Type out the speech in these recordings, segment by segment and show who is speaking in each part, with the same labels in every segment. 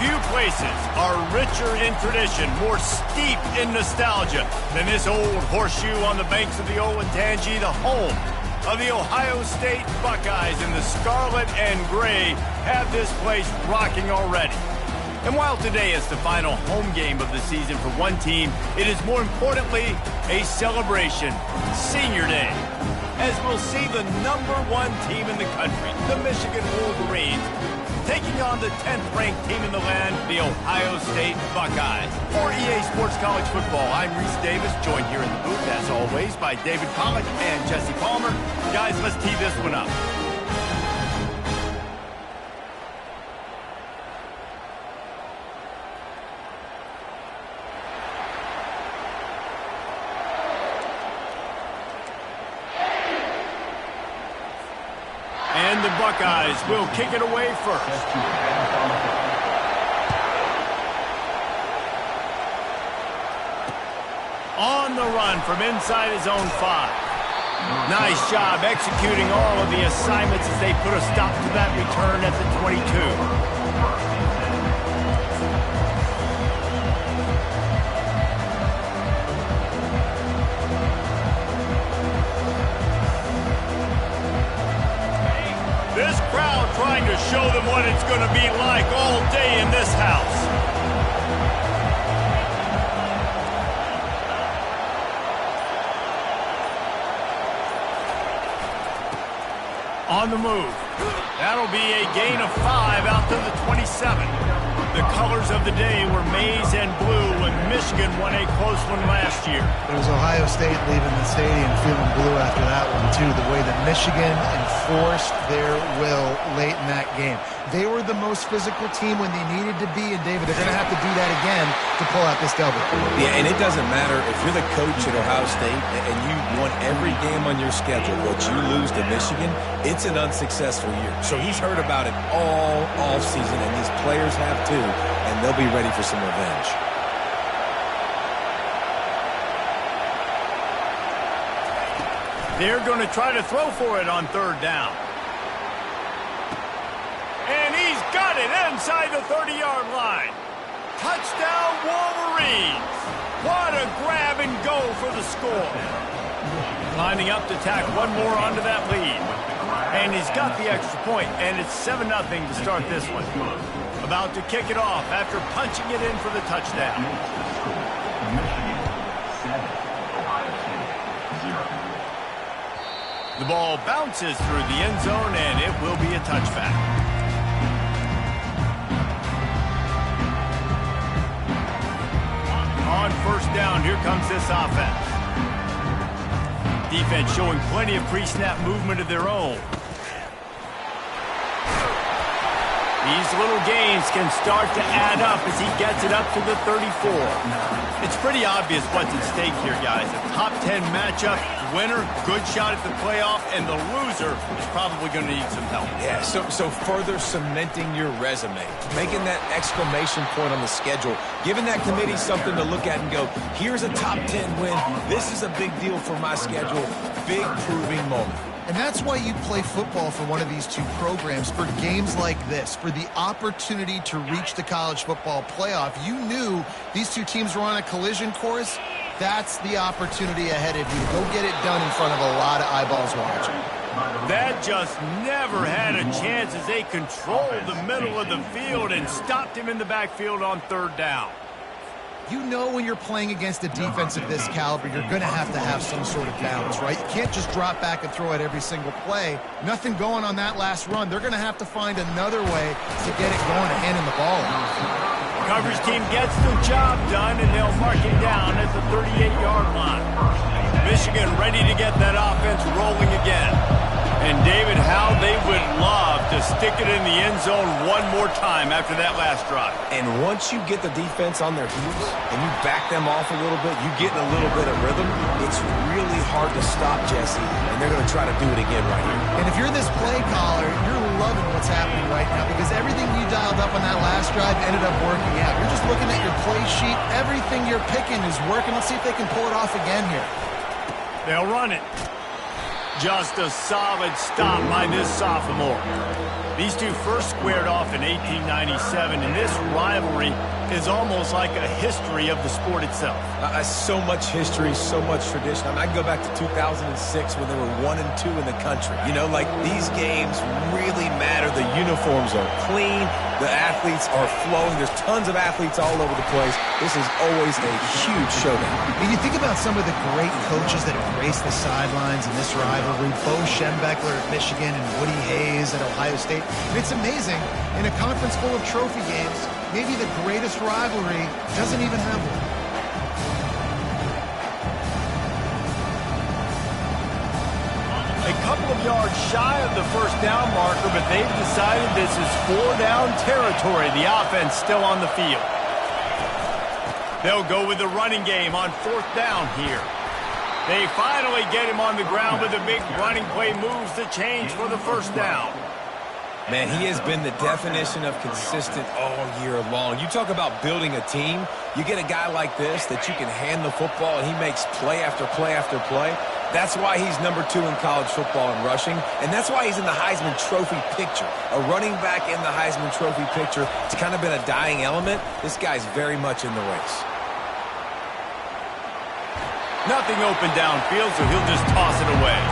Speaker 1: Few places are richer in tradition, more steeped in nostalgia than this old horseshoe on the banks of the Olentangy, the home of the Ohio State Buckeyes. And the scarlet and gray have this place rocking already. And while today is the final home game of the season for one team, it is more importantly a celebration, Senior Day, as we'll see the #1 team in the country, the Michigan Wolverines, taking on the 10th-ranked team in the land, the Ohio State Buckeyes. For EA Sports College Football, I'm Reese Davis, joined here in the booth, as always, by David Pollack and Jesse Palmer. Guys, let's tee this one up. And the Buckeyes will kick it away first. On the run from inside his own 5. Nice job executing all of the assignments as they put a stop to that return at the 22. This crowd trying to show them what it's going to be like all day in this house. On the move. That'll be a gain of 5 out to the 27. The colors of the day were maize and blue when Michigan won a close one last year.
Speaker 2: It was Ohio State leaving the stadium feeling blue after that one, too. The way that Michigan enforced their will late in that game. They were the most physical team when they needed to be, and David, they're going to have to do that again to pull out this W.
Speaker 3: Yeah, and it doesn't matter if you're the coach at Ohio State and you won every game on your schedule, but you lose to Michigan, it's an unsuccessful year. So he's heard about it all offseason, and these players have too, and they'll be ready for some revenge.
Speaker 1: They're going to try to throw for it on 3rd down. And he's got it inside the 30-yard line. Touchdown, Wolverines. What a grab and go for the score. Lining up to tack one more onto that lead. And he's got the extra point, and it's 7-0 to start this one. About to kick it off after punching it in for the touchdown. The ball bounces through the end zone, and it will be a touchback. On 1st down, here comes this offense. Defense showing plenty of pre-snap movement of their own. These little gains can start to add up as he gets it up to the 34. It's pretty obvious what's at stake here, guys. A top 10 matchup, winner, good shot at the playoff, and the loser is probably going to need some help.
Speaker 3: Yeah, so further cementing your resume, making that exclamation point on the schedule, giving that committee something to look at and go, here's a top 10 win. This is a big deal for my schedule. Big proving moment.
Speaker 2: And that's why you play football for one of these two programs, for games like this, for the opportunity to reach the college football playoff. You knew these two teams were on a collision course. That's the opportunity ahead of you. Go get it done in front of a lot of eyeballs watching.
Speaker 1: That just never had a chance as they controlled the middle of the field and stopped him in the backfield on 3rd down.
Speaker 2: You know when you're playing against a defense of this caliber, you're going to have some sort of balance, right? You can't just drop back and throw it every single play. Nothing going on that last run. They're going to have to find another way to get it going and handing the ball off.
Speaker 1: Coverage team gets the job done, and they'll mark him down at the 38-yard line. Michigan ready to get that offense rolling again. And, David, how they would love to stick it in the end zone one more time after that last drive.
Speaker 3: And once you get the defense on their heels and you back them off a little bit, you get in a little bit of rhythm, it's really hard to stop, Jesse, and they're going to try to do it again right here.
Speaker 2: And if you're this play caller, you're loving what's happening right now because everything you dialed up on that last drive ended up working out. You're just looking at your play sheet. Everything you're picking is working. Let's see if they can pull it off again here.
Speaker 1: They'll run it. Just a solid stop by this sophomore. These two first squared off in 1897, and this rivalry is almost like a history of the sport itself.
Speaker 3: So much history, so much tradition. I go back to 2006 when they were 1-2 in the country. You know, like, these games really matter. The uniforms are clean. The athletes are flowing. There's tons of athletes all over the place. This is always a huge showdown.
Speaker 2: And you think about some of the great coaches that have graced the sidelines in this rivalry. Bo Schembechler at Michigan and Woody Hayes at Ohio State. And it's amazing, in a conference full of trophy games, maybe the greatest rivalry doesn't even have one.
Speaker 1: A couple of yards shy of the first down marker, but they've decided this is 4-down territory. The offense still on the field. They'll go with the running game on 4th down here. They finally get him on the ground with a big running play, moves the change for the first down.
Speaker 3: Man, he has been the definition of consistent all year long. You talk about building a team. You get a guy like this that you can hand the football and he makes play after play after play. That's why he's number 2 in college football in rushing, and that's why he's in the Heisman Trophy picture. A running back in the Heisman Trophy picture. It's kind of been a dying element. This guy's very much in the race.
Speaker 1: Nothing open downfield, so he'll just toss it away.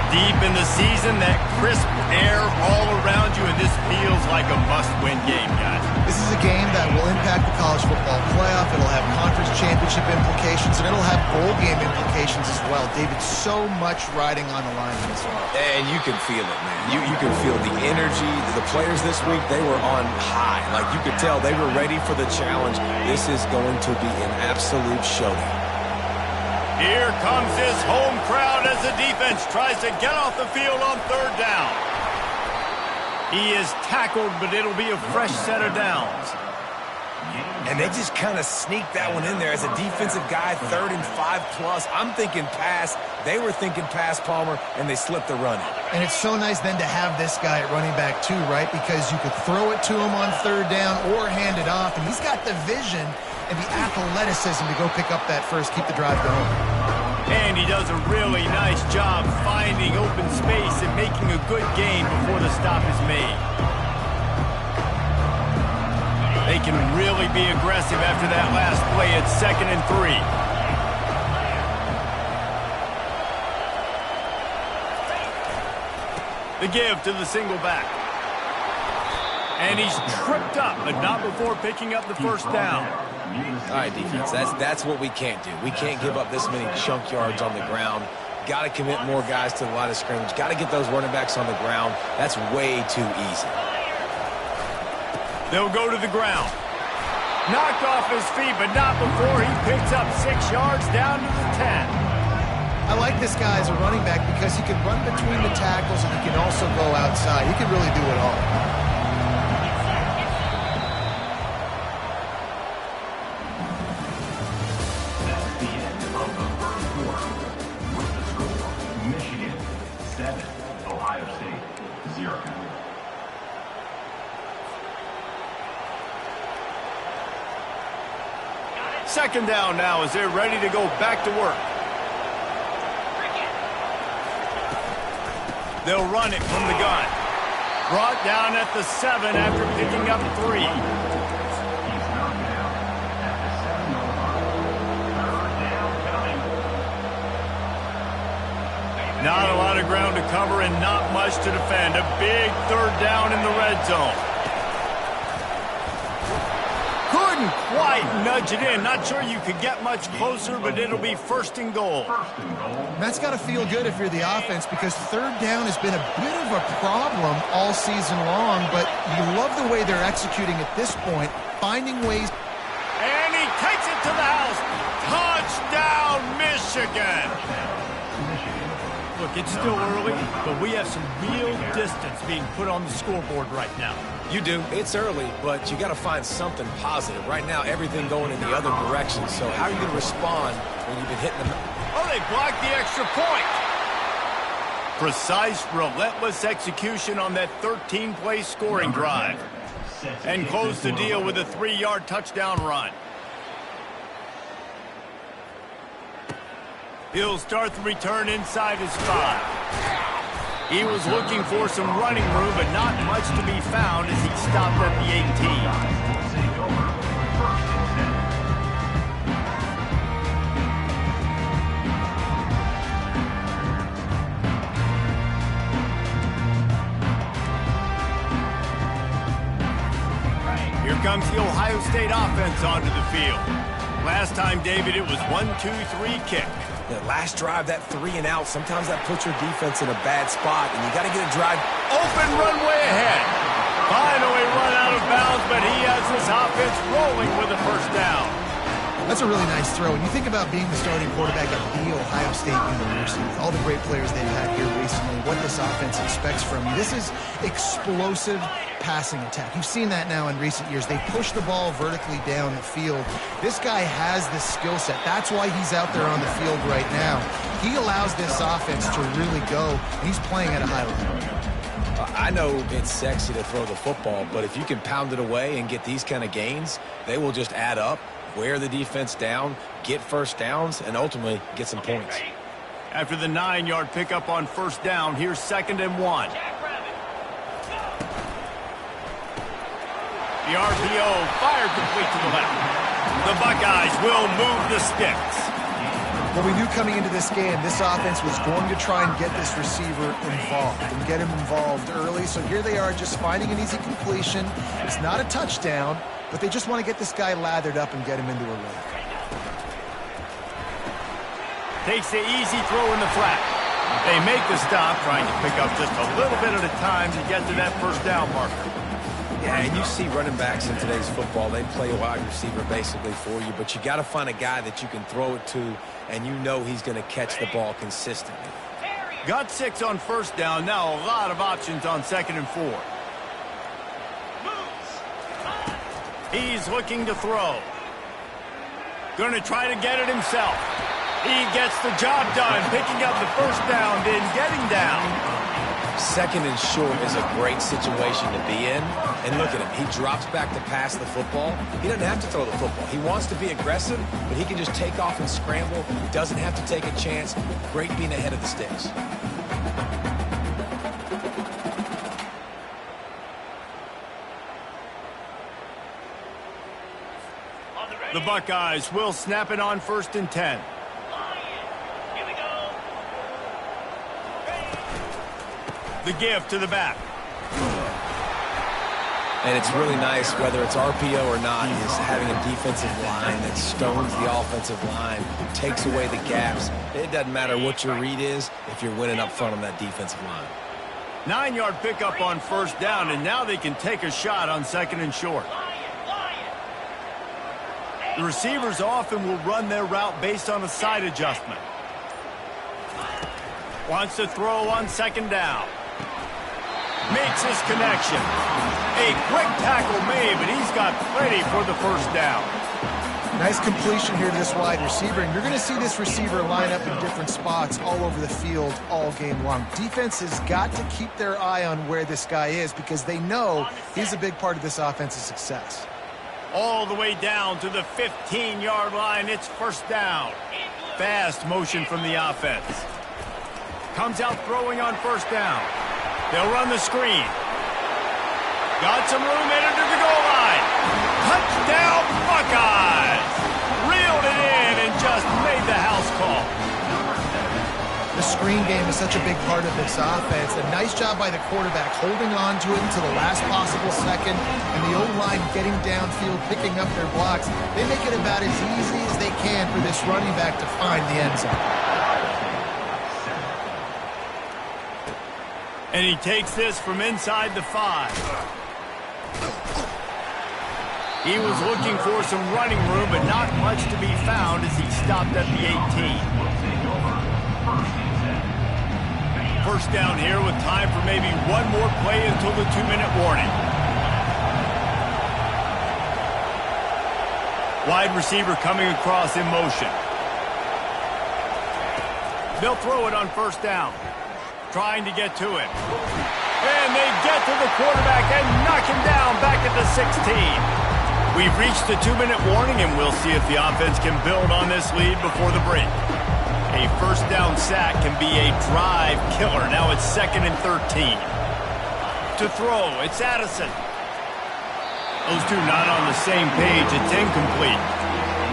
Speaker 1: Deep in the season, that crisp air all around you, and this feels like a must-win game, guys.
Speaker 2: This is a game that will impact the college football playoff. It'll have conference championship implications, and it'll have bowl game implications as well. David, so much riding on the line in this one.
Speaker 3: And you can feel it, man. You can feel the energy. The players this week, they were on high. Like, you could tell they were ready for the challenge. This is going to be an absolute showdown.
Speaker 1: Here comes his home crowd as the defense tries to get off the field on 3rd down. He is tackled, but it'll be a fresh set of downs.
Speaker 3: And they just kind of sneaked that one in there as a defensive guy, 3rd and 5+. I'm thinking pass. They were thinking pass, Palmer, and they slipped the run.
Speaker 2: And it's so nice then to have this guy at running back too, right? Because you could throw it to him on 3rd down or hand it off, and he's got the vision and the athleticism to go pick up that first, keep the drive going.
Speaker 1: And he does a really nice job finding open space and making a good gain before the stop is made. They can really be aggressive after that last play at 2nd and 3. The give to the single back. And he's tripped up, but not before picking up the first down.
Speaker 3: All right, defense, that's what we can't do. We can't give up this many chunk yards on the ground. Got to commit more guys to the line of scrimmage. Got to get those running backs on the ground. That's way too easy.
Speaker 1: They'll go to the ground. Knocked off his feet, but not before he picks up 6 yards down to the 10.
Speaker 2: I like this guy as a running back because he can run between the tackles and he can also go outside. He can really do it all.
Speaker 4: Michigan 7, Ohio State 0.
Speaker 1: Second down now as they're ready to go back to work. They'll run it from the gun. Brought down at the 7 after picking up 3. Not a lot of ground to cover and not much to defend. A big 3rd down in the red zone. Couldn't quite nudge it in. Not sure you could get much closer, but it'll be 1st and goal.
Speaker 2: That's got to feel good if you're the offense because 3rd down has been a bit of a problem all season long, but you love the way they're executing at this point, finding ways.
Speaker 1: And he takes it to the house. Touchdown, Michigan. Look, it's still early, but we have some real distance being put on the scoreboard right now.
Speaker 3: You do. It's early, but you got to find something positive. Right now, everything going in the other direction. So how are you going to respond when you've been hitting them?
Speaker 1: Oh, they blocked the extra point. Precise, relentless execution on that 13-play scoring drive. And close the deal with a 3-yard touchdown run. He'll start the return inside his 5. He was looking for some running room, but not much to be found as he stopped at the 18.
Speaker 4: Take over. First and 10.
Speaker 1: Here comes the Ohio State offense onto the field. Last time, David, it was 1-2-3 kick.
Speaker 3: The last drive, that 3 and out, sometimes that puts your defense in a bad spot, and you got to get a drive.
Speaker 1: Open runway ahead. Finally run out of bounds, but he has this offense rolling with a first down.
Speaker 2: That's a really nice throw. When you think about being the starting quarterback at The Ohio State University, with all the great players they've had here recently, what this offense expects from you, this is explosive passing attack. You've seen that now in recent years. They push the ball vertically down the field. This guy has this skill set. That's why he's out there on the field right now. He allows this offense to really go. He's playing at a high level.
Speaker 3: I know it's sexy to throw the football, but if you can pound it away and get these kind of gains, they will just add up, wear the defense down, get first downs, and ultimately get some points.
Speaker 1: After the 9-yard pickup on first down, here's 2nd and 1. The RPO fired complete to the left. The Buckeyes will move the sticks.
Speaker 2: Well, we knew coming into this game, this offense was going to try and get this receiver involved and get him involved early. So here they are just finding an easy completion. It's not a touchdown, but they just want to get this guy lathered up and get him into a rhythm.
Speaker 1: Takes the easy throw in the flat. They make the stop, trying to pick up just a little bit at a time to get to that first down marker.
Speaker 3: Yeah, and you see running backs in today's football, they play a wide receiver basically for you, but you got to find a guy that you can throw it to, and you know he's going to catch the ball consistently.
Speaker 1: Got 6 on first down. Now a lot of options on 2nd and 4. He's looking to throw. Going to try to get it himself. He gets the job done, picking up the first down, then getting down.
Speaker 3: 2nd and short is a great situation to be in. And look at him. He drops back to pass the football. He doesn't have to throw the football. He wants to be aggressive, but he can just take off and scramble. He doesn't have to take a chance. Great being ahead of the sticks.
Speaker 1: The Buckeyes will snap it on 1st and 10. The give to the back.
Speaker 3: And it's really nice, whether it's RPO or not, is having a defensive line that stones the offensive line, takes away the gaps. It doesn't matter what your read is if you're winning up front on that defensive line.
Speaker 1: 9-yard pickup on first down, and now they can take a shot on 2nd and short. The receivers often will run their route based on a side adjustment. Wants to throw on 2nd down. Makes his connection. A quick tackle made, but he's got plenty for the first down.
Speaker 2: Nice completion here to this wide receiver, and you're going to see this receiver line up in different spots all over the field all game long. Defense has got to keep their eye on where this guy is because they know he's a big part of this offense's success.
Speaker 1: All the way down to the 15-yard line. It's first down. Fast motion from the offense. Comes out throwing on first down. They'll run the screen. Got some room headed to the goal line. Touchdown Buckeyes! Reeled it in and just made the house call.
Speaker 2: The screen game is such a big part of this offense. A nice job by the quarterback holding on to it until the last possible second, and the O-line getting downfield, picking up their blocks. They make it about as easy as they can for this running back to find the end zone.
Speaker 1: And he takes this from inside the 5. He was looking for some running room, but not much to be found as he stopped at the 18. First down here with time for maybe one more play until the 2-minute warning. Wide receiver coming across in motion. They'll throw it on first down. Trying to get to him. And they get to the quarterback and knock him down back at the 16. We've reached the 2-minute warning, and we'll see if the offense can build on this lead before the break. A first down sack can be a drive killer. Now it's 2nd and 13. To throw, it's Addison. Those two not on the same page. It's incomplete.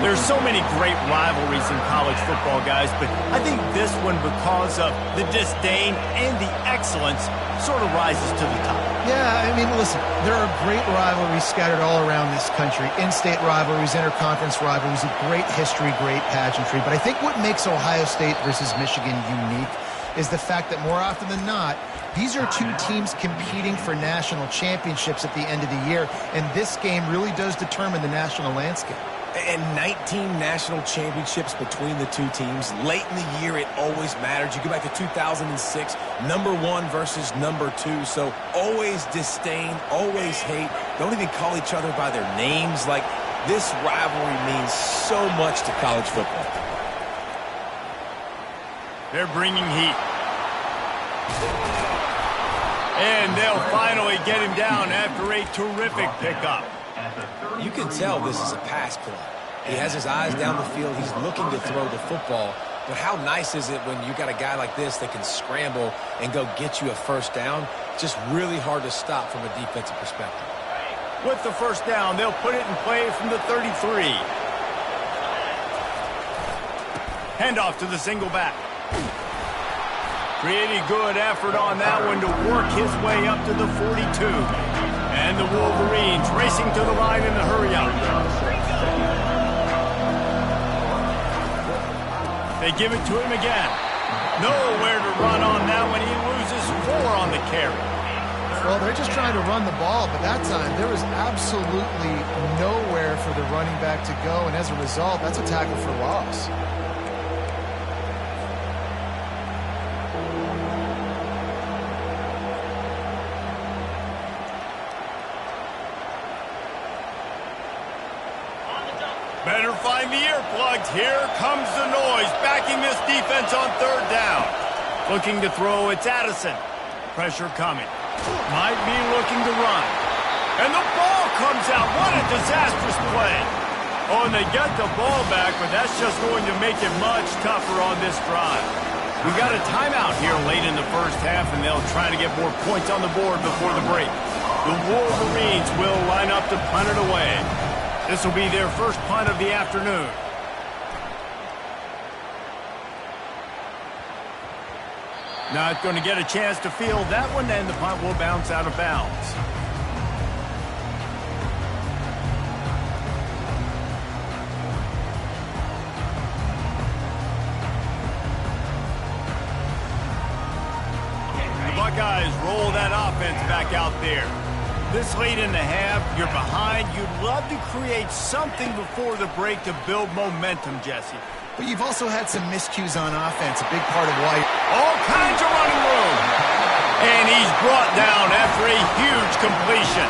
Speaker 1: There's so many great rivalries in college football, guys, but I think this one, because of the disdain and the excellence, sort of rises to the top.
Speaker 2: Yeah, I mean, listen, there are great rivalries scattered all around this country. In-state rivalries, interconference rivalries, a great history, great pageantry. But I think what makes Ohio State versus Michigan unique is the fact that more often than not, these are two teams competing for national championships at the end of the year, and this game really does determine the national landscape.
Speaker 3: And 19 national championships between the two teams. Late in the year, it always mattered. You go back to 2006, #1 versus #2. So always disdain, always hate. Don't even call each other by their names. Like, this rivalry means so much to college football.
Speaker 1: They're bringing heat. And they'll finally get him down after a terrific pickup.
Speaker 3: You can tell this is a pass play. He has his eyes down the field. He's looking to throw the football. But how nice is it when you got a guy like this that can scramble and go get you a first down? Just really hard to stop from a defensive perspective.
Speaker 1: With the first down, they'll put it in play from the 33. Handoff to the single back. Pretty good effort on that one to work his way up to the 42. And the Wolverines racing to the line in the hurry-up. They give it to him again. Nowhere to run on that one. He loses 4 on the carry.
Speaker 2: Well, they're just trying to run the ball, but that time there was absolutely nowhere for the running back to go, and as a result, that's a tackle for loss.
Speaker 1: Better find the earplugs. Here comes the noise, backing this defense on 3rd down. Looking to throw, it's Addison. Pressure coming. Might be looking to run. And the ball comes out. What a disastrous play. Oh, and they get the ball back, but that's just going to make it much tougher on this drive. We got a timeout here late in the first half, and they'll try to get more points on the board before the break. The Wolverines will line up to punt it away. This will be their first punt of the afternoon. Not going to get a chance to field that one, and the punt will bounce out of bounds. The Buckeyes roll that offense back out there. This late in the half, you're behind. You'd love to create something before the break to build momentum, Jesse.
Speaker 2: But you've also had some miscues on offense, a big part of why.
Speaker 1: All kinds of running room. And he's brought down after a huge completion.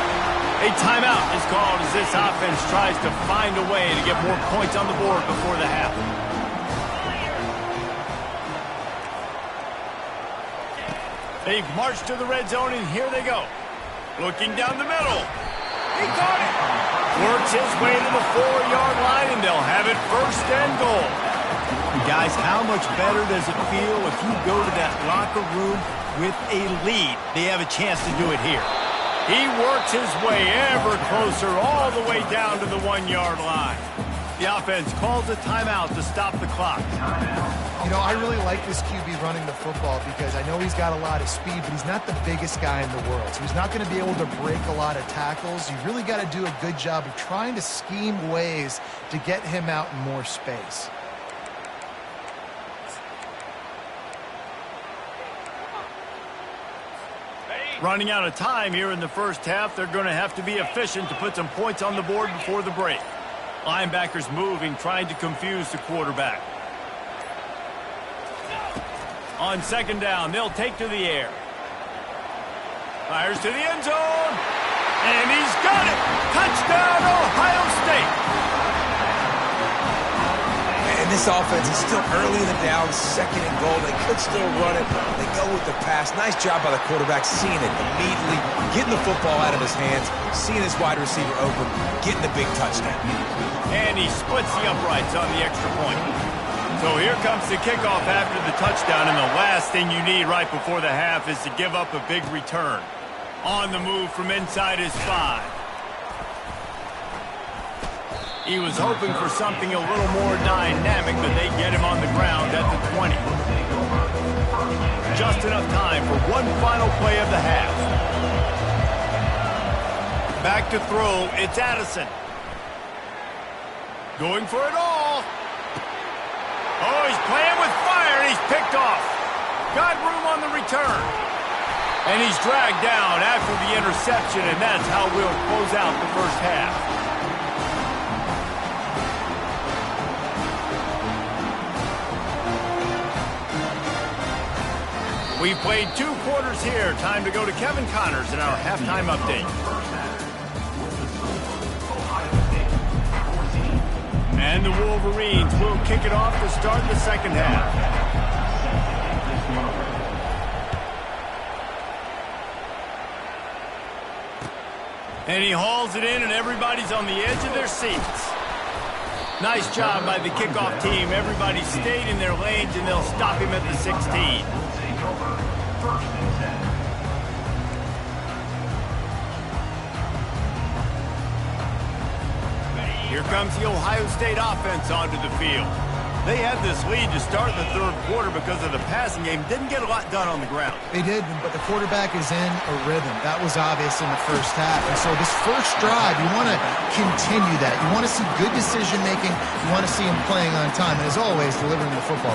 Speaker 1: A timeout is called as this offense tries to find a way to get more points on the board before the half. They've marched to the red zone, and here they go. Looking down the middle. He caught it. Works his way to the 4-yard line, and they'll have it 1st and goal. Guys, how much better does it feel if you go to that locker room with a lead? They have a chance to do it here. He works his way ever closer all the way down to the 1-yard line. The offense calls a timeout to stop the clock.
Speaker 2: You know, I really like this QB running the football because I know he's got a lot of speed, but he's not the biggest guy in the world. So he's not going to be able to break a lot of tackles. You really got to do a good job of trying to scheme ways to get him out in more space.
Speaker 1: Running out of time here in the first half. They're going to have to be efficient to put some points on the board before the break. Linebackers moving, trying to confuse the quarterback. On 2nd down, they'll take to the air. Fires to the end zone. And he's got it. Touchdown, Ohio State.
Speaker 3: And this offense is still early in the down, 2nd and goal. They could still run it. They go with the pass. Nice job by the quarterback, seeing it immediately, getting the football out of his hands, seeing his wide receiver open, getting the big touchdown.
Speaker 1: And he splits the uprights on the extra point. So here comes the kickoff after the touchdown, and the last thing you need right before the half is to give up a big return. On the move from inside his 5. He was hoping for something a little more dynamic, but they get him on the ground at the 20. Just enough time for one final play of the half. Back to throw, it's Addison. Going for it all. Oh, he's playing with fire, and he's picked off. Got room on the return. And he's dragged down after the interception, and that's how we'll close out the first half. We've played 2 quarters here. Time to go to Kevin Connors in our halftime update. And the Wolverines will kick it off to start the second half. And he hauls it in, and everybody's on the edge of their seats. Nice job by the kickoff team. Everybody stayed in their lanes, and they'll stop him at the 16. Here comes the Ohio State offense onto the field. They had this lead to start the third quarter because of the passing game. Didn't get a lot done on the ground.
Speaker 2: They did, but the quarterback is in a rhythm. That was obvious in the first half. And so this first drive, you want to continue that. You want to see good decision-making. You want to see him playing on time. And as always, delivering the football.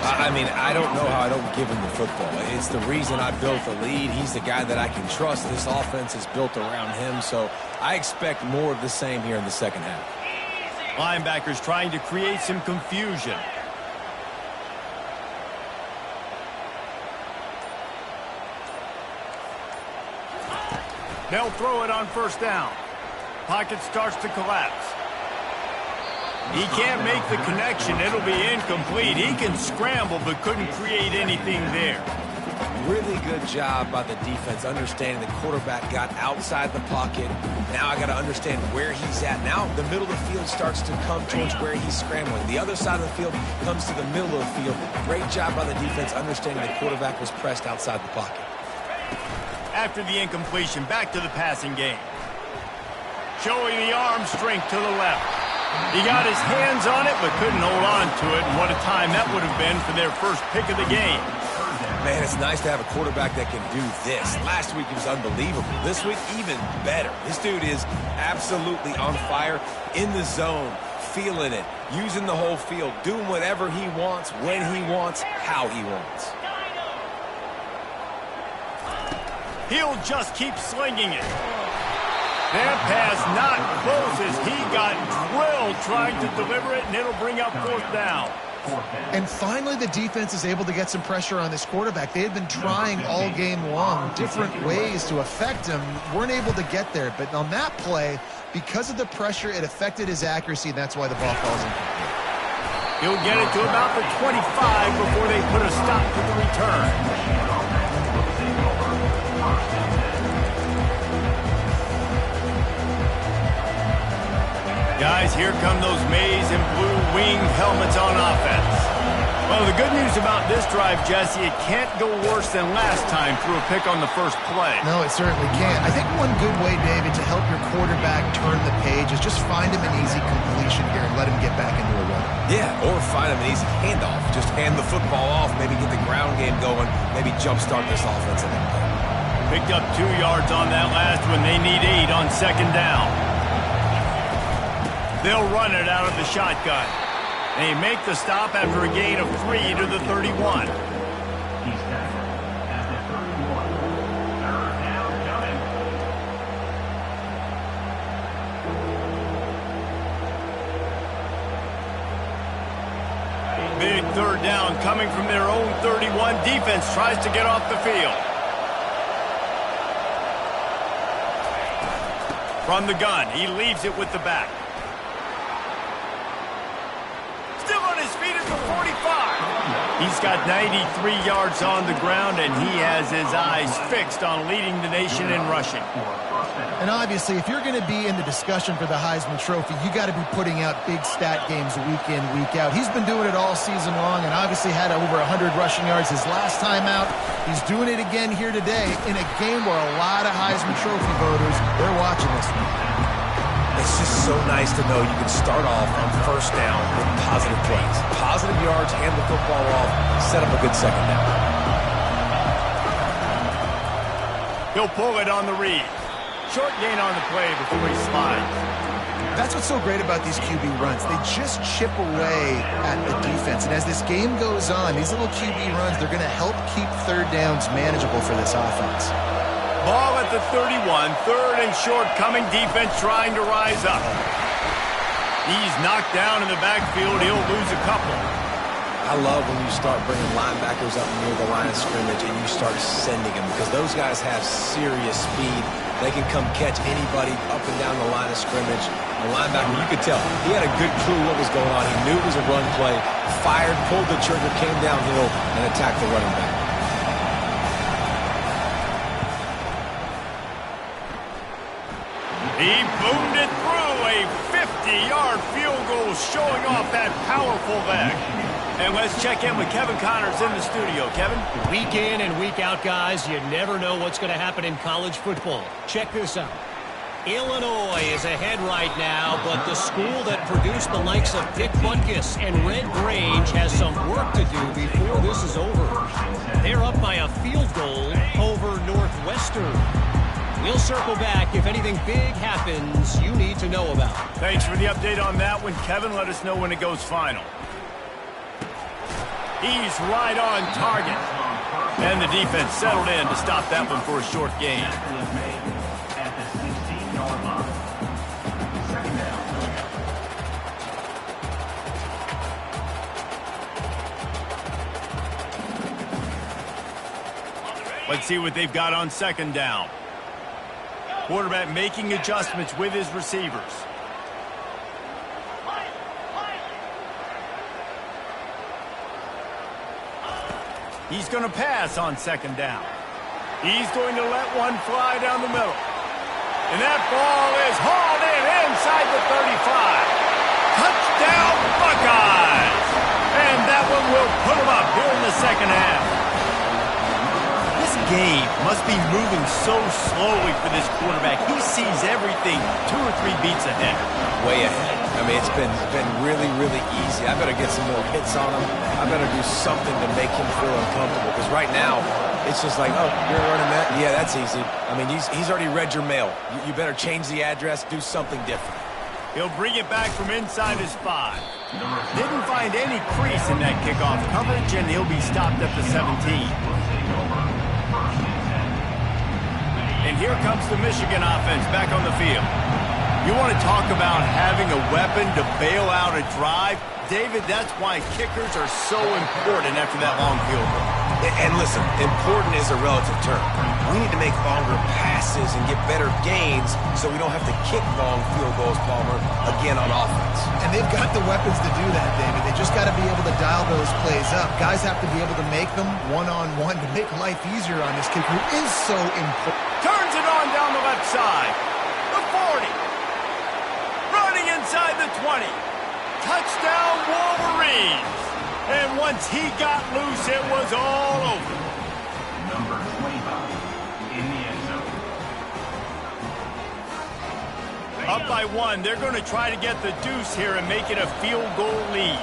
Speaker 3: I mean, I don't know how I don't give him the football. It's the reason I built the lead. He's the guy that I can trust. This offense is built around him. So I expect more of the same here in the second half.
Speaker 1: Linebackers trying to create some confusion. They'll throw it on first down. Pocket starts to collapse. He can't make the connection. It'll be incomplete. He can scramble but couldn't create anything there.
Speaker 3: Really good job by the defense understanding the quarterback got outside the pocket. Now I got to understand where he's at. Now the middle of the field starts to come towards where he's scrambling. The other side of the field comes to the middle of the field. Great job by the defense understanding the quarterback was pressed outside the pocket.
Speaker 1: After the incompletion, back to the passing game. Showing the arm strength to the left. He got his hands on it but couldn't hold on to it. And what a time that would have been for their first pick of the game.
Speaker 3: Man, it's nice to have a quarterback that can do this. Last week, he was unbelievable. This week, even better. This dude is absolutely on fire, in the zone, feeling it, using the whole field, doing whatever he wants, when he wants, how he wants.
Speaker 1: He'll just keep slinging it. That pass not close as he got drilled trying to deliver it, and it'll bring up fourth down.
Speaker 2: And finally, the defense is able to get some pressure on this quarterback. They had been trying all game long different ways to affect him. Weren't able to get there. But on that play, because of the pressure, it affected his accuracy, and that's why the ball falls in.
Speaker 1: He'll get it to about the 25 before they put a stop to the return. Guys, here come those maize and blue winged helmets on offense. Well, the good news about this drive, Jesse, it can't go worse than last time through a pick on the first play.
Speaker 2: No, it certainly can't. I think one good way, David, to help your quarterback turn the page is just find him an easy completion here and let him get back into a run.
Speaker 3: Yeah, or find him an easy handoff. Just hand the football off, maybe get the ground game going, maybe jumpstart this offense a little bit.
Speaker 1: Picked up 2 yards on that last one. They need 8 on second down. They'll run it out of the shotgun. They make the stop after a gain of 3 to the 31.
Speaker 4: He's tackled at the 31. Third down coming.
Speaker 1: Big third down coming from their own 31. Defense tries to get off the field. From the gun, he leaves it with the back. Still on his feet at the 45. He's got 93 yards on the ground, and he has his eyes fixed on leading the nation in rushing.
Speaker 2: And obviously, if you're going to be in the discussion for the Heisman Trophy, you got to be putting out big stat games week in, week out. He's been doing it all season long and obviously had over 100 rushing yards his last time out. He's doing it again here today in a game where a lot of Heisman Trophy voters, they're watching this one.
Speaker 3: It's just so nice to know you can start off on first down with positive plays. Positive yards, hand the football off, set up a good second down.
Speaker 1: He'll pull it on the read. Short gain on the play before he slides.
Speaker 2: That's what's so great about these QB runs. They just chip away at the defense. And as this game goes on, these little QB runs, they're going to help keep third downs manageable for this offense.
Speaker 1: Ball at the 31, third and short, coming defense trying to rise up. He's knocked down in the backfield. He'll lose a couple.
Speaker 3: I love when you start bringing linebackers up near the line of scrimmage and you start sending them because those guys have serious speed. They can come catch anybody up and down the line of scrimmage. The linebacker, you could tell, he had a good clue what was going on. He knew it was a run play, fired, pulled the trigger, came downhill, and attacked the running back.
Speaker 1: He boomed it through a 50-yard field goal, showing off that powerful leg. And let's check in with Kevin Connors in the studio. Kevin?
Speaker 5: Week in and week out, guys, you never know what's going to happen in college football. Check this out. Illinois is ahead right now, but the school that produced the likes of Dick Butkus and Red Grange has some work to do before this is over. They're up by a field goal over Northwestern. We'll circle back if anything big happens you need to know about.
Speaker 1: Thanks for the update on that one, Kevin. Let us know when it goes final. He's right on target. And the defense settled in to stop that one for a short gain.
Speaker 4: At the 16-yard line. Second down.
Speaker 1: Let's see what they've got on second down. Quarterback making adjustments with his receivers. He's going to pass on second down. He's going to let one fly down the middle. And that ball is hauled in inside the 35. Touchdown, Buckeyes! And that one will put them up here in the second half. This game must be moving so slowly for this quarterback. He sees everything 2 or 3 beats ahead.
Speaker 3: Way ahead. I mean, it's been really, really easy. I better get some more hits on him. I better do something to make him feel uncomfortable. Because right now, it's just like, oh, you're running that? Yeah, that's easy. I mean, he's already read your mail. You better change the address, do something different.
Speaker 1: He'll bring it back from inside his 5. Didn't find any crease in that kickoff coverage, and he'll be stopped at the 17. And here comes the Michigan offense back on the field. You want to talk about having a weapon to bail out a drive? David, that's why kickers are so important after that long field goal.
Speaker 3: And listen, important is a relative term. We need to make longer passes and get better gains so we don't have to kick long field goals, Palmer, again on offense.
Speaker 2: And they've got the weapons to do that, David. They just got to be able to dial those plays up. Guys have to be able to make them one-on-one to make life easier on this kicker who is so important.
Speaker 1: Turns it on down the left side. The 40. Running inside the 20. Touchdown, Wolverines. And once he got loose, it was all over.
Speaker 4: Number 25 in the end zone.
Speaker 1: Up by 1. They're going to try to get the deuce here and make it a field goal lead.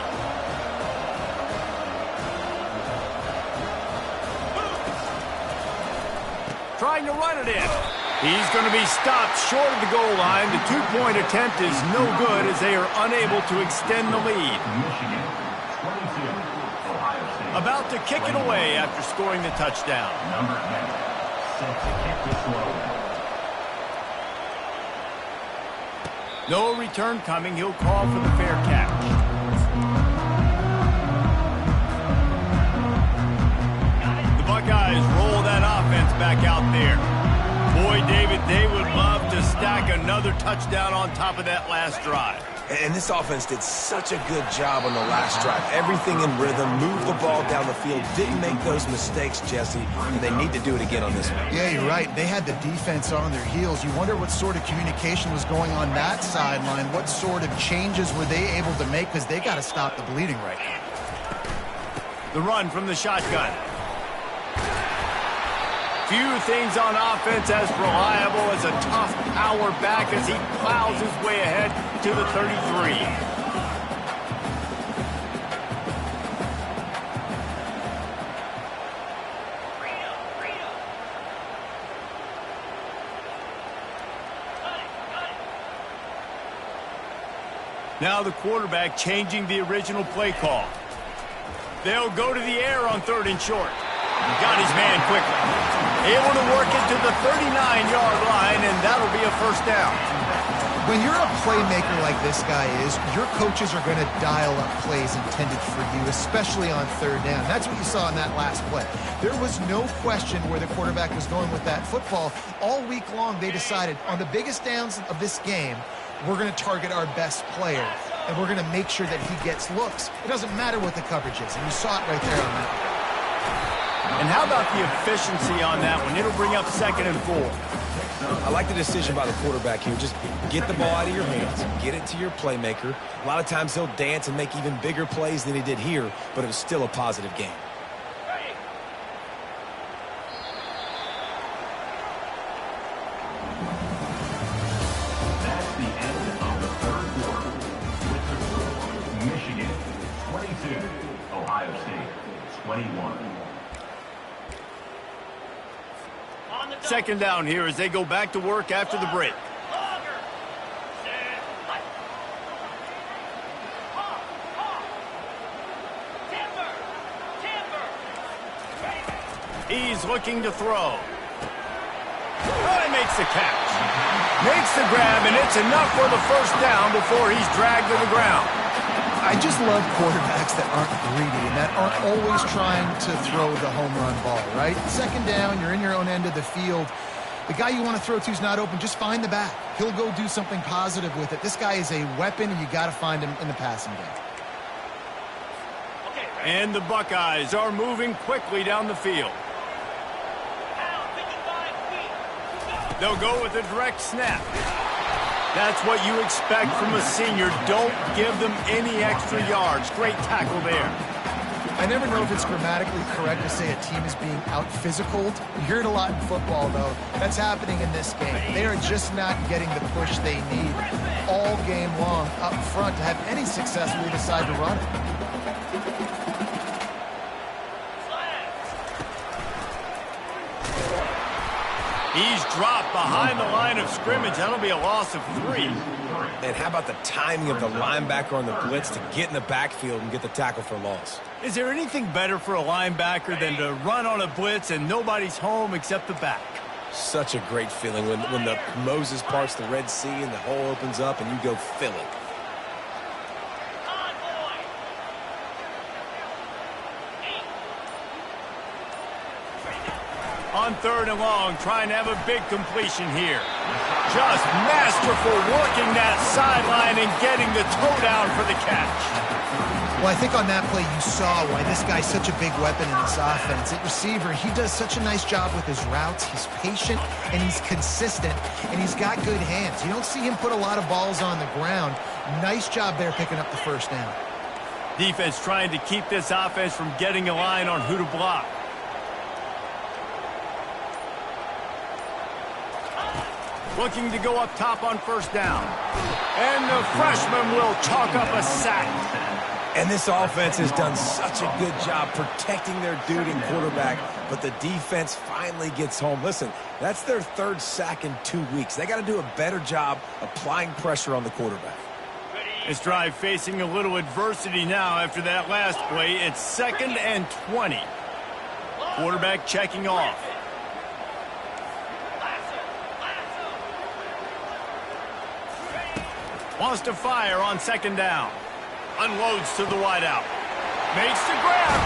Speaker 1: Trying to run it in. He's going to be stopped short of the goal line. The 2-point attempt is no good as they are unable to extend the lead.
Speaker 4: Michigan, 22. Ohio State.
Speaker 1: About to kick it away after scoring the touchdown.
Speaker 4: Number 10. Set to kick this one.
Speaker 1: No return coming. He'll call for the fair catch. The Buckeyes roll that offense back out there. Boy, David, they would love to stack another touchdown on top of that last drive.
Speaker 3: And this offense did such a good job on the last drive. Everything in rhythm, moved the ball down the field, didn't make those mistakes, Jesse, and they need to do it again on this one.
Speaker 2: Yeah, you're right. They had the defense on their heels. You wonder what sort of communication was going on that sideline. What sort of changes were they able to make, because they got to stop the bleeding right now.
Speaker 1: The run from the shotgun. Few things on offense as reliable as a tough power back as he plows his way ahead to the 33. Now the quarterback changing the original play call. They'll go to the air on 3rd and short. Got his man quickly. Able to work it to the 39-yard line, and that'll be a first down.
Speaker 2: When you're a playmaker like this guy is, your coaches are going to dial up plays intended for you, especially on 3rd down. That's what you saw in that last play. There was no question where the quarterback was going with that football. All week long, they decided on the biggest downs of this game, we're going to target our best player, and we're going to make sure that he gets looks. It doesn't matter what the coverage is, and you saw it right there on that.
Speaker 1: And how about the efficiency on that one? It'll bring up 2nd and 4.
Speaker 3: I like the decision by the quarterback here. Just get the ball out of your hands, get it to your playmaker. A lot of times he'll dance and make even bigger plays than he did here, but it was still a positive game.
Speaker 4: That's the end of the 3rd quarter. With the score, Michigan 22, Ohio State 21.
Speaker 1: 2nd down here as they go back to work after the break. He's looking to throw. Oh, he makes the catch. Makes the grab, and it's enough for the first down before he's dragged to the ground.
Speaker 2: I just love quarterbacks that aren't greedy and that aren't always trying to throw the home run ball, right? 2nd down, you're in your own end of the field. The guy you want to throw to is not open. Just find the back. He'll go do something positive with it. This guy is a weapon, and you got to find him in the passing game.
Speaker 1: And the Buckeyes are moving quickly down the field. They'll go with a direct snap. That's what you expect from a senior. Don't give them any extra yards. Great tackle there.
Speaker 2: I never know if it's grammatically correct to say a team is being out-physicaled. You hear it a lot in football, though. That's happening in this game. They are just not getting the push they need all game long up front to have any success when they decide to run it.
Speaker 1: He's dropped behind the line of scrimmage. That'll be a loss of 3.
Speaker 3: And how about the timing of the linebacker on the blitz to get in the backfield and get the tackle for loss?
Speaker 1: Is there anything better for a linebacker than to run on a blitz and nobody's home except the back?
Speaker 3: Such a great feeling when the Moses parts the Red Sea and the hole opens up and you go fill it.
Speaker 1: On 3rd and long, trying to have a big completion here. Just masterful working that sideline and getting the toe down for the catch.
Speaker 2: Well, I think on that play you saw why this guy's such a big weapon in this offense. At receiver, he does such a nice job with his routes. He's patient, and he's consistent, and he's got good hands. You don't see him put a lot of balls on the ground. Nice job there picking up the first down.
Speaker 1: Defense trying to keep this offense from getting a line on who to block. Looking to go up top on 1st down. And the freshman will chalk up a sack.
Speaker 3: And this offense has done such a good job protecting their dude in quarterback, but the defense finally gets home. Listen, that's their 3rd sack in 2 weeks. They got to do a better job applying pressure on the quarterback.
Speaker 1: This drive facing a little adversity now after that last play. It's 2nd and 20. Quarterback checking off. Wants to fire on 2nd down. Unloads to the wideout. Makes the grab.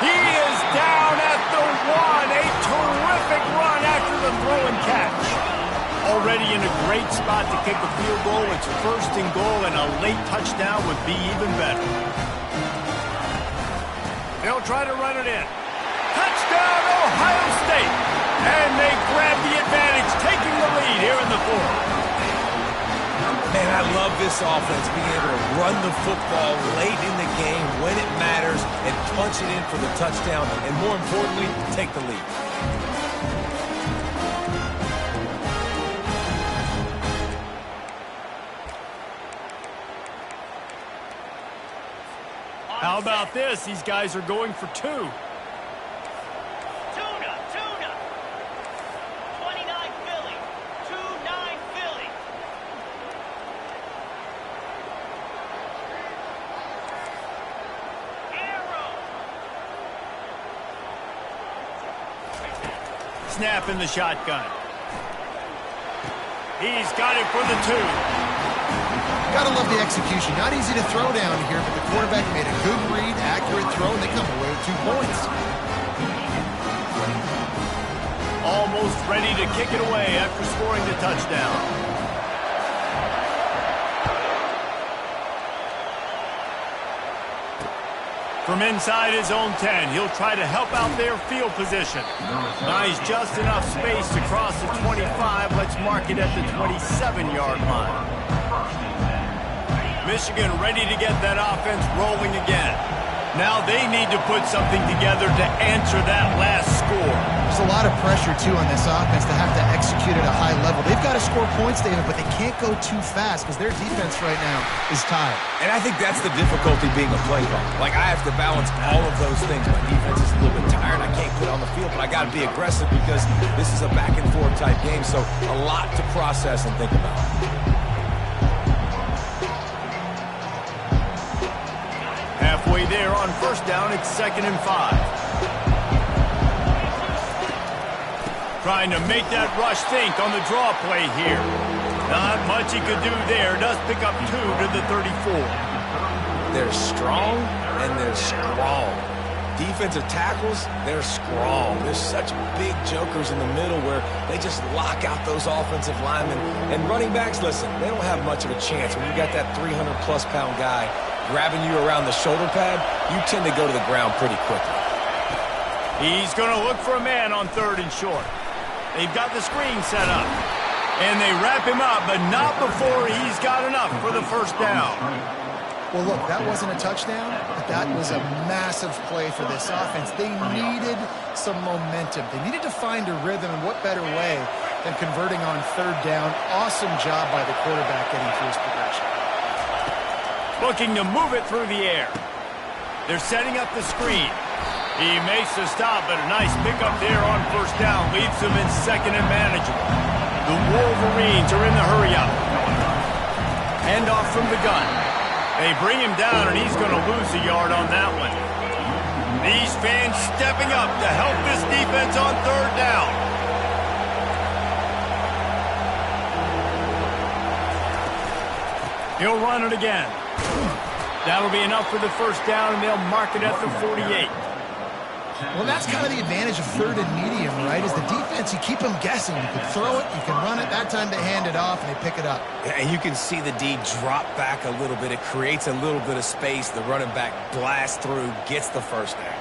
Speaker 1: He is down at the 1. A terrific run after the throw and catch. Already in a great spot to kick a field goal. It's first and goal, and a late touchdown would be even better. They'll try to run it in. Touchdown, Ohio State! And they grab the advantage, taking the lead here in the fourth.
Speaker 3: Man, I love this offense, being able to run the football late in the game when it matters and punch it in for the touchdown, and more importantly, take the lead.
Speaker 1: How about this? These guys are going for two.
Speaker 6: Tuna. 29 Philly. 2-9 Philly. Arrow.
Speaker 1: Snap in the shotgun. He's got it for the two.
Speaker 2: Gotta love the execution. Not easy to throw down here, but the quarterback made a good read, accurate throw, and they come away with 2 points.
Speaker 1: Almost ready to kick it away after scoring the touchdown. From inside his own 10, he'll try to help out their field position. Nice, just enough space to cross the 25. Let's mark it at the 27-yard line. Michigan ready to get that offense rolling again. Now they need to put something together to answer that last score.
Speaker 2: There's a lot of pressure, too, on this offense to have to execute at a high level. They've got to score points, David, but they can't go too fast because their defense right now is tired.
Speaker 3: And I think that's the difficulty being a play caller. Like, I have to balance all of those things. My defense is a little bit tired. I can't put it on the field, but I got to be aggressive because this is a back-and-forth type game, so a lot to process and think about.
Speaker 1: Halfway there on first down, it's 2nd and 5. Trying to make that rush think on the draw play here. Not much he could do there. Does pick up 2 to the 34.
Speaker 3: They're strong and they're strong. Defensive tackles, they're strong. There's such big jokers in the middle where they just lock out those offensive linemen. And running backs, listen, they don't have much of a chance. When you got that 300-plus pound guy grabbing you around the shoulder pad, you tend to go to the ground pretty quickly.
Speaker 1: He's going to look for a man on 3rd and short. They've got the screen set up. And they wrap him up, but not before he's got enough for the first down.
Speaker 2: Well, look, that wasn't a touchdown, but that was a massive play for this offense. They needed some momentum. They needed to find a rhythm, and what better way than converting on 3rd down. Awesome job by the quarterback getting through his progression.
Speaker 1: Looking to move it through the air. They're setting up the screen. He makes the stop, but a nice pickup there on first down. Leaves them in 2nd and manageable. The Wolverines are in the hurry-up. Handoff from the gun. They bring him down, and he's going to lose a yard on that one. These fans stepping up to help this defense on 3rd down. He'll run it again. That'll be enough for the first down, and they'll mark it at the 48.
Speaker 2: Well, that's kind of the advantage of 3rd and medium, right? Is the defense, you keep them guessing. You can throw it, you can run it. That time they hand it off, and they pick it up.
Speaker 3: And you can see the D drop back a little bit. It creates a little bit of space. The running back blasts through, gets the first down.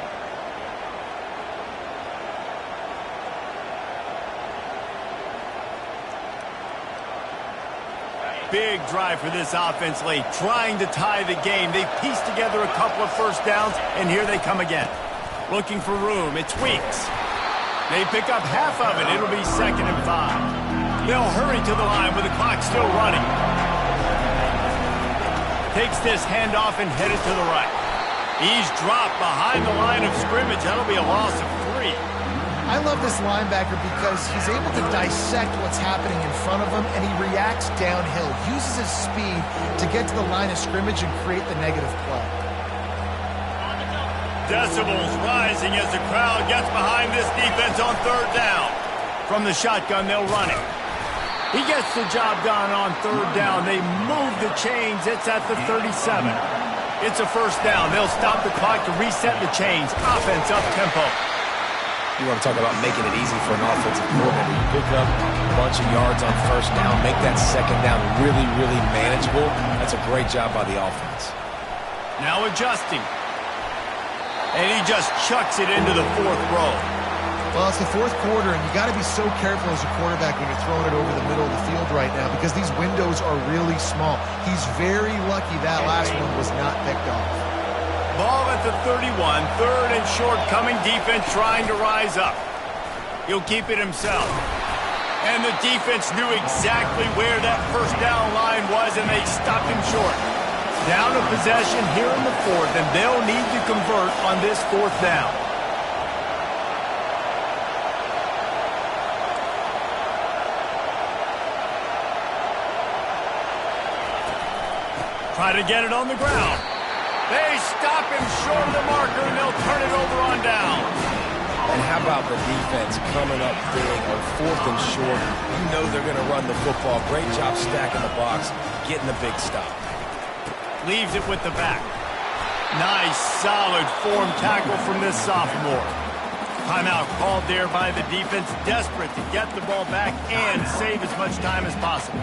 Speaker 1: Big drive for this offense late, trying to tie the game. They've pieced together a couple of first downs, and here they come again. Looking for room. It's Weeks. They pick up half of it. It'll be 2nd and 5. They'll hurry to the line with the clock still running. Takes this handoff and headed to the right. He's dropped behind the line of scrimmage. That'll be a loss of 3.
Speaker 2: I love this linebacker because he's able to dissect what's happening in front of him, and he reacts downhill, uses his speed to get to the line of scrimmage and create the negative play.
Speaker 1: Decibels rising as the crowd gets behind this defense on 3rd down. From the shotgun, they'll run it. He gets the job done on 3rd down. They move the chains. It's at the 37. It's a first down. They'll stop the clock to reset the chains. Offense up tempo.
Speaker 3: You want to talk about making it easy for an offensive coordinator. You pick up a bunch of yards on first down, make that second down really, really manageable. That's a great job by the offense.
Speaker 1: Now adjusting. And he just chucks it into the fourth row.
Speaker 2: Well, it's the fourth quarter, and you got to be so careful as a quarterback when you're throwing it over the middle of the field right now because these windows are really small. He's very lucky that last one was not picked off.
Speaker 1: Ball at the 31, third and short, coming defense trying to rise up. He'll keep it himself. And the defense knew exactly where that first down line was, and they stopped him short. Down a possession here in the fourth, and they'll need to convert on this fourth down. Try to get it on the ground. They stop him short of the marker, and they'll turn it over on down.
Speaker 3: And how about the defense coming up big on fourth and short? You know they're going to run the football. Great job stacking the box, getting the big stop.
Speaker 1: Leaves it with the back. Nice, solid form tackle from this sophomore. Timeout called there by the defense, desperate to get the ball back and save as much time as possible.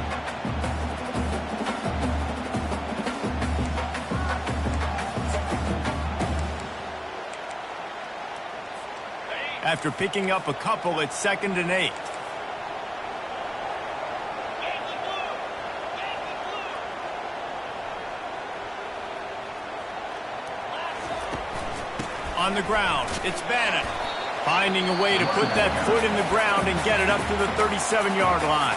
Speaker 1: After picking up a couple, it's 2nd and 8. On the ground, it's Bannon. Finding a way to put that foot in the ground and get it up to the 37-yard line.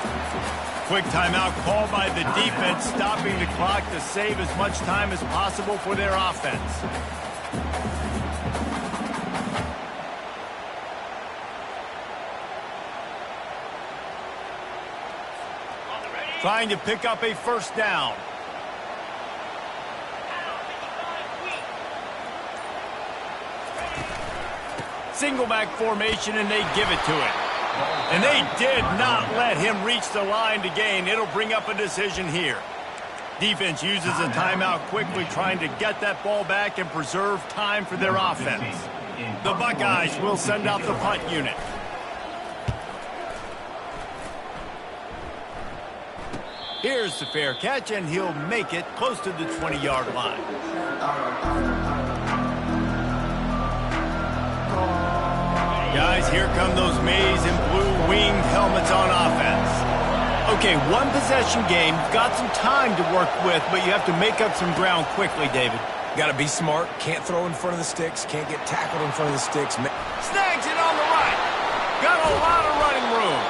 Speaker 1: Quick timeout called by the defense, stopping the clock to save as much time as possible for their offense. Trying to pick up a first down. Single back formation, and they give it to him. And they did not let him reach the line to gain. It'll bring up a decision here. Defense uses a timeout quickly, trying to get that ball back and preserve time for their offense. The Buckeyes will send out the punt unit. Here's the fair catch, and he'll make it close to the 20-yard line. Guys, here come those maize and blue winged helmets on offense. Okay, one possession game. Got some time to work with, but you have to make up some ground quickly, David.
Speaker 3: Got to be smart. Can't throw in front of the sticks. Can't get tackled in front of the sticks.
Speaker 1: Snags it on the right. Got a lot of running room.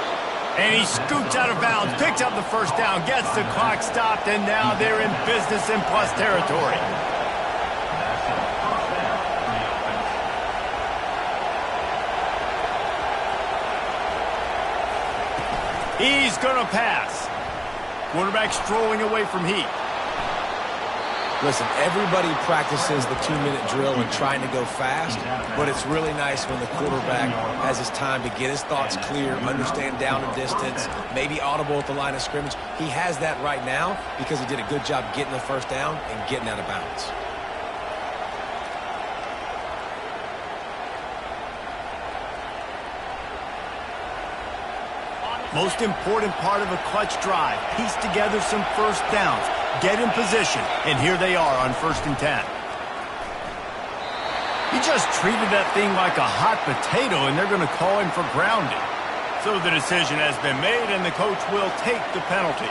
Speaker 1: And he scoots out of bounds, picks up the first down, gets the clock stopped, and now they're in business in plus territory. He's going to pass. Quarterback strolling away from heat.
Speaker 3: Listen, everybody practices the 2-minute drill and trying to go fast, but it's really nice when the quarterback has his time to get his thoughts clear, understand down and distance, maybe audible at the line of scrimmage. He has that right now because he did a good job getting the first down and getting out of bounds.
Speaker 1: Most important part of a clutch drive, piece together some first downs, get in position, and here they are on 1st and 10. He just treated that thing like a hot potato, and they're going to call him for grounding. So the decision has been made, and the coach will take the penalty.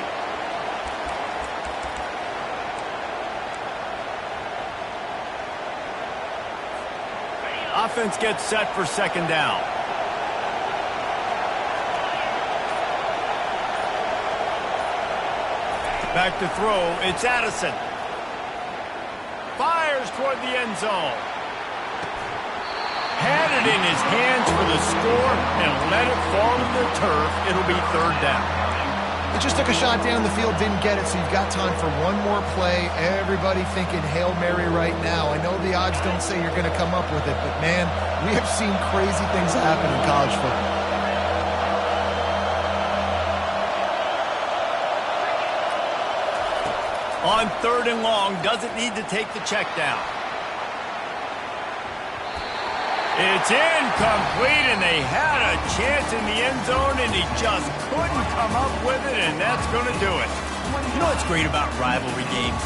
Speaker 1: Offense gets set for 2nd down. Back to throw, it's Addison. Fires toward the end zone. Had it in his hands for the score and let it fall to the turf. It'll be 3rd down.
Speaker 2: He just took a shot down the field, didn't get it, so you've got time for one more play. Everybody thinking Hail Mary right now. I know the odds don't say you're going to come up with it, but man, we have seen crazy things happen in college football.
Speaker 1: On 3rd and long, doesn't need to take the check down. It's incomplete, and they had a chance in the end zone, and he just couldn't come up with it, and that's going to do it.
Speaker 7: You know what's great about rivalry games?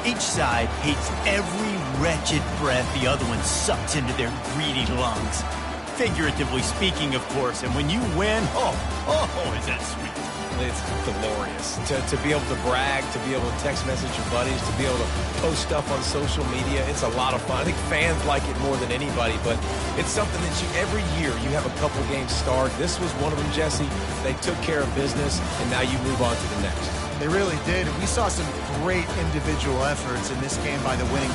Speaker 7: Each side hates every wretched breath the other one sucks into their greedy lungs. Figuratively speaking, of course, and when you win, oh, is that sweet.
Speaker 3: It's glorious to be able to brag, to be able to text message your buddies, to be able to post stuff on social media. It's a lot of fun. I think fans like it more than anybody, but it's something that every year you have a couple games start. This was one of them, Jesse. They took care of business, and now you move on to the next.
Speaker 2: They really did. We saw some great individual efforts in this game by the winning